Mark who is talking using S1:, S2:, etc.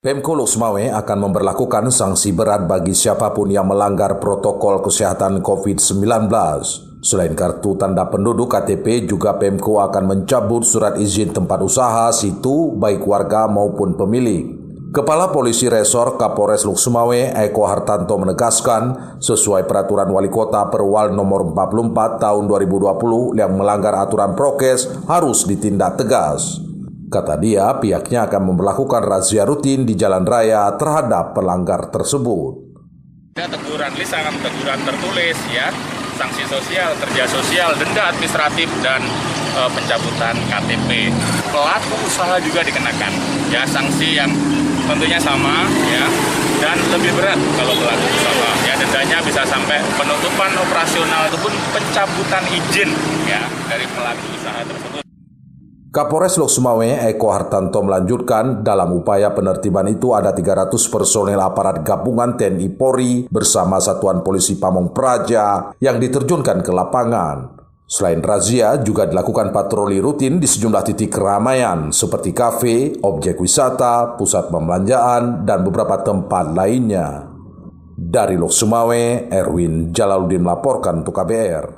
S1: Pemko Lok Sumawe akan memberlakukan sanksi berat bagi siapapun yang melanggar protokol kesehatan COVID-19. Selain kartu tanda penduduk KTP, juga Pemko akan mencabut surat izin tempat usaha situ baik warga maupun pemilik. Kepala Polisi Resor Kapolres Lok Sumawe Eko Hartanto menegaskan, sesuai peraturan Wali Kota Perwal nomor 44 tahun 2020 yang melanggar aturan prokes harus ditindak tegas. Kata dia, pihaknya akan memperlakukan razia rutin di jalan raya terhadap pelanggar tersebut.
S2: Teguran lisan, teguran tertulis, ya, sanksi sosial, kerja sosial, denda administratif, dan pencabutan KTP. Pelaku usaha juga dikenakan, ya, sanksi yang tentunya sama, ya, dan lebih berat kalau pelaku usaha. Ya, dendanya bisa sampai penutupan operasional ataupun pencabutan izin, ya, dari pelaku usaha tersebut.
S1: Kapolres Lok Sumawe Eko Hartanto melanjutkan, dalam upaya penertiban itu ada 300 personel aparat gabungan TNI Polri bersama Satuan Polisi Pamong Praja yang diterjunkan ke lapangan. Selain razia, juga dilakukan patroli rutin di sejumlah titik keramaian seperti kafe, objek wisata, pusat pembelanjaan, dan beberapa tempat lainnya. Dari Lok Sumawe, Erwin Jalaluddin melaporkan untuk KBR.